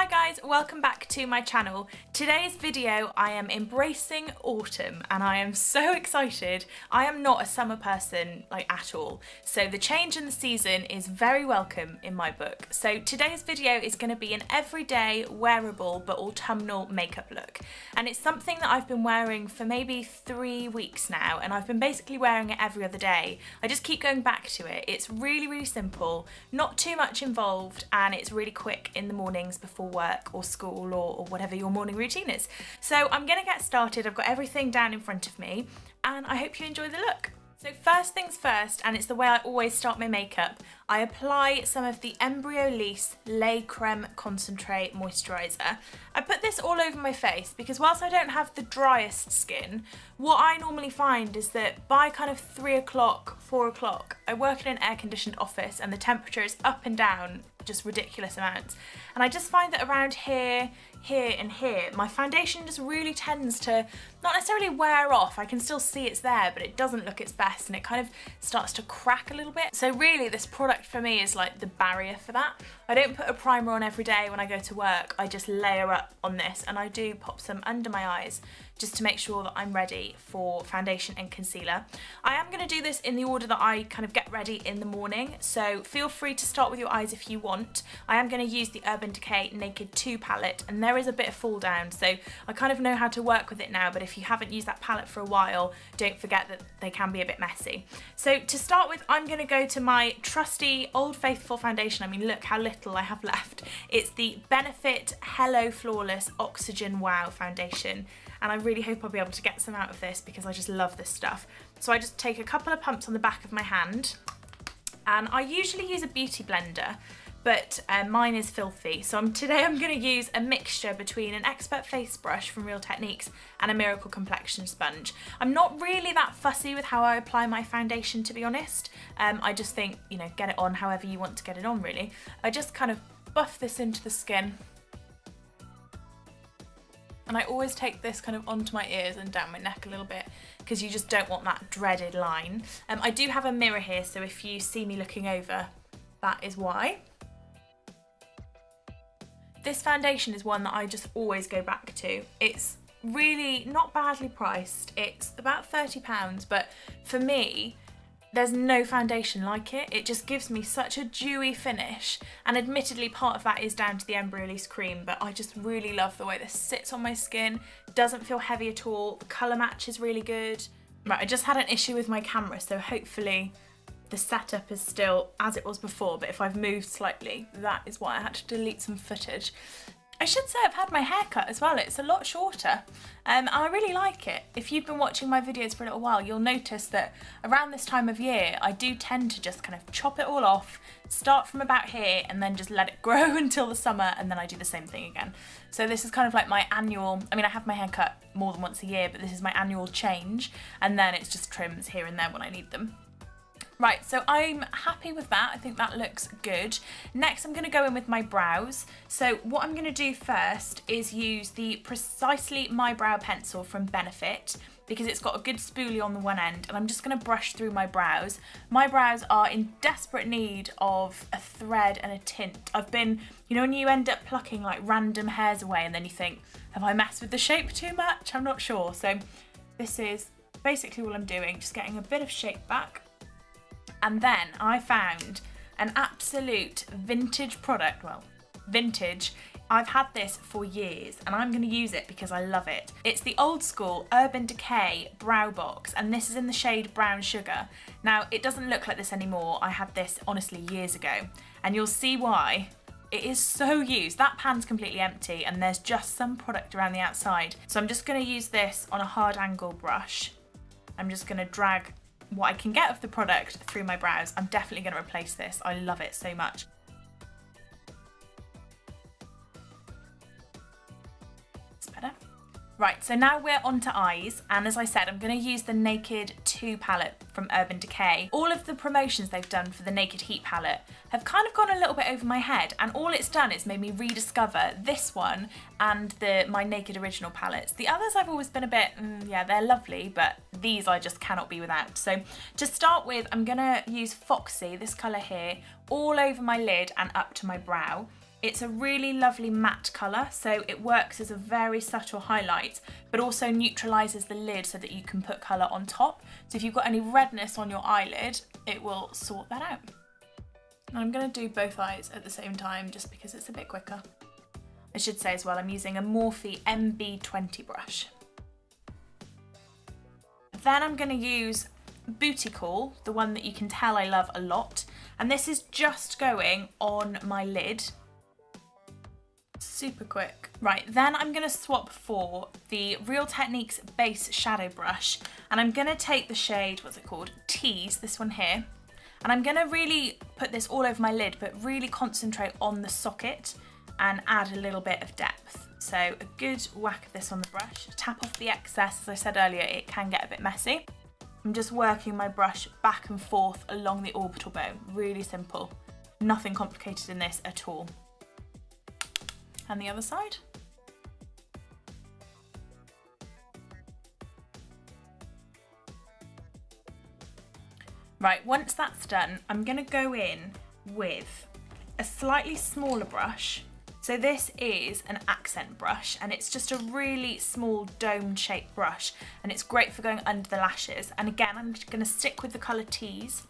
Hi guys, welcome back to my channel. Today's video I am embracing autumn and I am so excited. I am not a summer person at all, so the change in the season is very welcome in my book. So today's video is going to be an everyday wearable but autumnal makeup look, and it's something that I've been wearing for maybe 3 weeks now, and I've been basically wearing it every other day. I just keep going back to it. It's really simple, not too much involved, and it's really quick in the mornings before work or school or whatever your morning routine is. So I'm gonna get started. I've got everything down in front of me and I hope you enjoy the look. So first things first, and it's the way I always start my makeup, I apply some of the Embryolisse Lait Creme Concentre Moisturiser. I put this all over my face because whilst I don't have the driest skin, what I normally find is that by kind of 3 o'clock, 4 o'clock, I work in an air-conditioned office and the temperature is up and down just ridiculous amounts. And I just find that around here, and here, my foundation just really tends to not necessarily wear off. I can still see it's there, but it doesn't look its best and it kind of starts to crack a little bit. So really this product for me is like the barrier for that. I don't put a primer on every day when I go to work. I just layer up on this, and I do pop some under my eyes just to make sure that I'm ready for foundation and concealer. I am going to do this in the order that I kind of get ready in the morning, so feel free to start with your eyes if you want. I am going to use the Urban Decay Naked2 palette, and there is a bit of fall down, so I kind of know how to work with it now, but if you haven't used that palette for a while, don't forget that they can be a bit messy. So to start with, I'm going to go to my trusty Old Faithful foundation. I mean, look how little I have left. It's the Benefit Hello Flawless Oxygen Wow foundation, and I really hope I'll be able to get some out of this because I just love this stuff. So I just take a couple of pumps on the back of my hand, and I usually use a beauty blender, but mine is filthy. So today I'm going to use a mixture between an Expert Face Brush from Real Techniques and a Miracle Complexion Sponge. I'm not really that fussy with how I apply my foundation, to be honest. I just think, you know, get it on however you want to get it on, really. I just kind of buff this into the skin. And I always take this kind of onto my ears and down my neck a little bit because you just don't want that dreaded line. I do have a mirror here, so if you see me looking over, that is why. This foundation is one that I just always go back to. It's really not badly priced. It's about £30, but for me, there's no foundation like it. It just gives me such a dewy finish, and admittedly part of that is down to the Embryolisse cream, but I just really love the way this sits on my skin. Doesn't feel heavy at all. The colour match is really good. Right, I just had an issue with my camera, so hopefully the setup is still as it was before, but if I've moved slightly, that is why I had to delete some footage. I should say I've had my hair cut as well. It's a lot shorter, and I really like it. If you've been watching my videos for a little while, you'll notice that around this time of year, I do tend to just kind of chop it all off, start from about here, and then just let it grow until the summer, and then I do the same thing again. So this is kind of like my annual, I mean, I have my hair cut more than once a year, but this is my annual change, and then it's just trims here and there when I need them. Right, so I'm happy with that. I think that looks good. Next, I'm going to go in with my brows. So what I'm going to do first is use the Precisely My Brow pencil from Benefit because it's got a good spoolie on the one end, and I'm just going to brush through my brows. My brows are in desperate need of a thread and a tint. I've been, you know, when you end up plucking like random hairs away and then you think, have I messed with the shape too much? I'm not sure. So this is basically what I'm doing, just getting a bit of shape back. And then I found an absolute vintage product, well, vintage. I've had this for years and I'm going to use it because I love it. It's the old school Urban Decay Brow Box, and this is in the shade Brown Sugar. Now, it doesn't look like this anymore. I had this honestly years ago, and you'll see why. It is so used. That pan's completely empty and there's just some product around the outside. So I'm just going to use this on a hard angle brush. I'm just going to drag what I can get of the product through my brows. I'm definitely going to replace this. I love it so much. It's better. Right, so now we're on to eyes, and as I said, I'm going to use the Naked2 palette from Urban Decay. All of the promotions they've done for the Naked Heat palette have kind of gone a little bit over my head, and all it's done is made me rediscover this one and my Naked Original palettes. The others I've always been a bit, yeah, they're lovely, but these I just cannot be without. So to start with, I'm going to use Foxy, this colour here, all over my lid and up to my brow. It's a really lovely matte colour, so it works as a very subtle highlight, but also neutralises the lid so that you can put colour on top. So if you've got any redness on your eyelid, it will sort that out. And I'm going to do both eyes at the same time just because it's a bit quicker. I should say as well, I'm using a Morphe MB20 brush. Then I'm going to use Booty Call, the one that you can tell I love a lot, and this is just going on my lid. Super quick. Right, then I'm going to swap for the Real Techniques base shadow brush, and I'm going to take the shade, what's it called? Tease, this one here, and I'm going to really put this all over my lid, but really concentrate on the socket and add a little bit of depth. So a good whack of this on the brush, tap off the excess. As I said earlier, it can get a bit messy. I'm just working my brush back and forth along the orbital bone, really simple. Nothing complicated in this at all. And the other side. Right, once that's done, I'm going to go in with a slightly smaller brush. So this is an accent brush, and it's just a really small dome shaped brush, and it's great for going under the lashes. And again, I'm just going to stick with the colour Tease,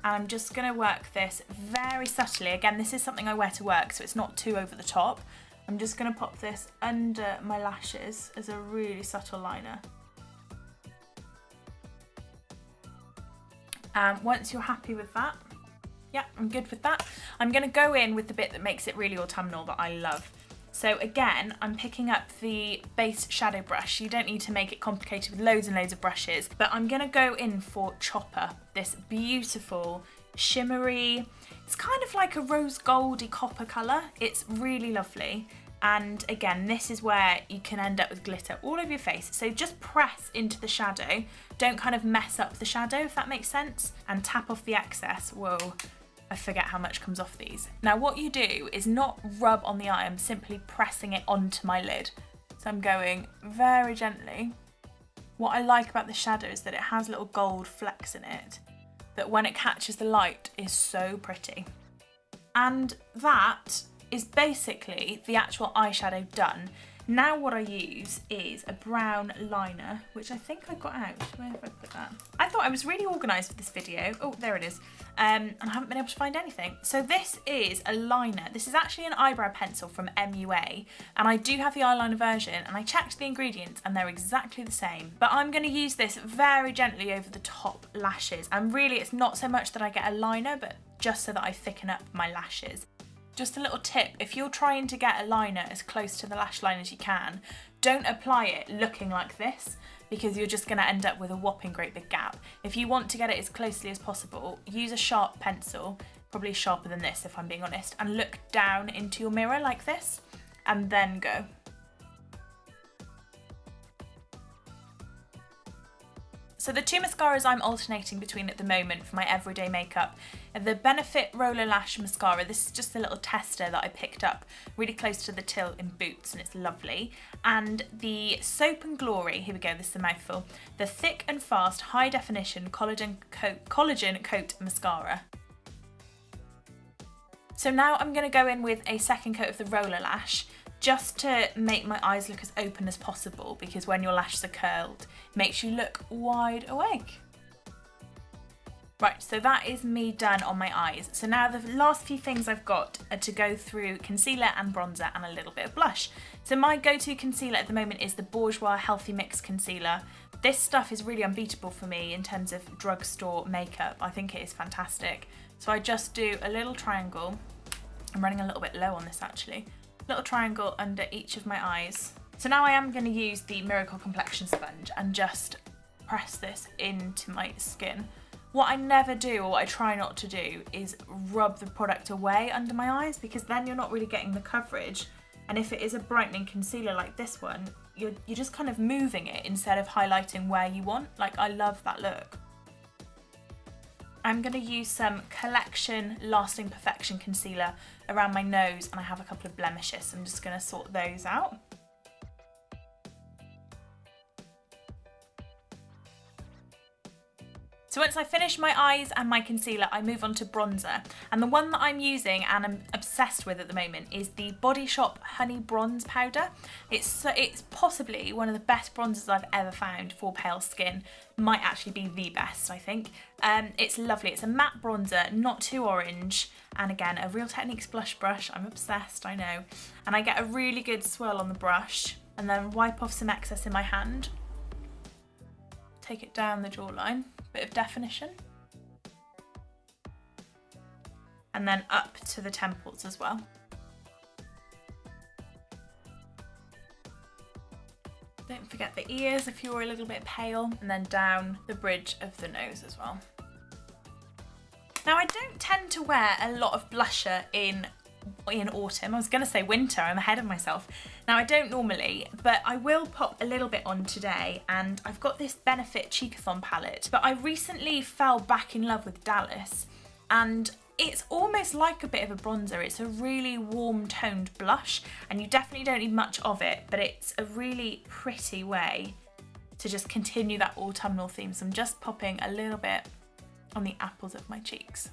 and I'm just going to work this very subtly. Again, this is something I wear to work, so it's not too over the top. I'm just going to pop this under my lashes as a really subtle liner. Once you're happy with that, yeah, I'm good with that. I'm going to go in with the bit that makes it really autumnal that I love. So again, I'm picking up the base shadow brush. You don't need to make it complicated with loads and loads of brushes, but I'm going to go in for Chopper, this beautiful shimmery, it's kind of like a rose goldy copper colour. It's really lovely. And again, this is where you can end up with glitter all over your face. So just press into the shadow. Don't kind of mess up the shadow, if that makes sense. And tap off the excess. Whoa, I forget how much comes off these. Now what you do is not rub on the eye, I'm simply pressing it onto my lid. So I'm going very gently. What I like about the shadow is that it has little gold flecks in it, that when it catches the light is so pretty. And that is basically the actual eyeshadow done. Now what I use is a brown liner, which I think I got out. Where have I put that? I thought I was really organised for this video. Oh, there it is. And I haven't been able to find anything. So this is a liner. This is actually an eyebrow pencil from MUA, and I do have the eyeliner version, and I checked the ingredients and they're exactly the same. But I'm going to use this very gently over the top lashes, and really it's not so much that I get a liner, but just so that I thicken up my lashes. Just a little tip, if you're trying to get a liner as close to the lash line as you can, don't apply it looking like this, because you're just going to end up with a whopping great big gap. If you want to get it as closely as possible, use a sharp pencil, probably sharper than this if I'm being honest, and look down into your mirror like this, and then go. So the two mascaras I'm alternating between at the moment for my everyday makeup are the Benefit Roller Lash Mascara. This is just a little tester that I picked up really close to the till in Boots, and it's lovely. And the Soap and Glory, here we go, this is a mouthful, the Thick and Fast High Definition Collagen Coat Mascara. So now I'm going to go in with a second coat of the Roller Lash, just to make my eyes look as open as possible, because when your lashes are curled, it makes you look wide awake. Right, so that is me done on my eyes. So now the last few things I've got are to go through concealer and bronzer and a little bit of blush. So my go-to concealer at the moment is the Bourjois Healthy Mix Concealer. This stuff is really unbeatable for me in terms of drugstore makeup. I think it is fantastic. So I just do a little triangle. I'm running a little bit low on this actually. Little triangle under each of my eyes. So now I am going to use the Miracle Complexion Sponge and just press this into my skin. What I never do, or what I try not to do, is rub the product away under my eyes, because then you're not really getting the coverage. And if it is a brightening concealer like this one, you're just kind of moving it instead of highlighting where you want. Like, I love that look. I'm going to use some Collection Lasting Perfection Concealer around my nose, and I have a couple of blemishes, so I'm just going to sort those out. So So once I finish my eyes and my concealer, I move on to bronzer. And the one that I'm using and I'm obsessed with at the moment is the Body Shop Honey Bronze Powder. It's possibly one of the best bronzers I've ever found for pale skin. Might actually be the best, I think. It's lovely. It's a matte bronzer, not too orange. And again, a Real Techniques blush brush. I'm obsessed, I know. And I get a really good swirl on the brush and then wipe off some excess in my hand. Take it down the jawline, bit of definition. And then up to the temples as well. Don't forget the ears if you're a little bit pale, and then down the bridge of the nose as well. Now I don't tend to wear a lot of blusher in autumn. I was going to say winter, I'm ahead of myself. Now I don't normally, but I will pop a little bit on today, and I've got this Benefit Cheekathon palette, but I recently fell back in love with Dallas, and it's almost like a bit of a bronzer. It's a really warm toned blush, and you definitely don't need much of it, but it's a really pretty way to just continue that autumnal theme. So I'm just popping a little bit on the apples of my cheeks.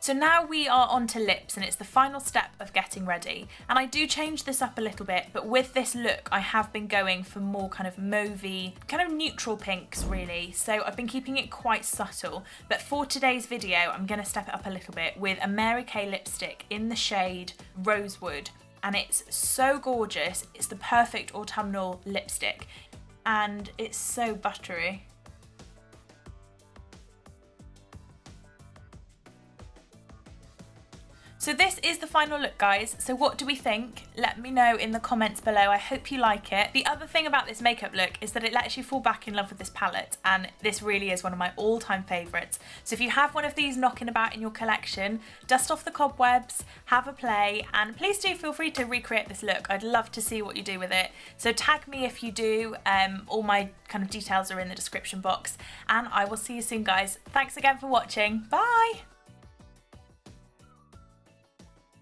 So now we are on to lips, and it's the final step of getting ready. And I do change this up a little bit, but with this look I have been going for more kind of mauvey, kind of neutral pinks really. So I've been keeping it quite subtle, but for today's video I'm going to step it up a little bit with a Mary Kay lipstick in the shade Rosewood. And it's so gorgeous. It's the perfect autumnal lipstick, and it's so buttery. So this is the final look, guys. So what do we think? Let me know in the comments below. I hope you like it. The other thing about this makeup look is that it lets you fall back in love with this palette, and this really is one of my all-time favourites. So if you have one of these knocking about in your collection, dust off the cobwebs, have a play, and please do feel free to recreate this look. I'd love to see what you do with it. So tag me if you do. All my kind of details are in the description box, and I will see you soon, guys. Thanks again for watching. Bye!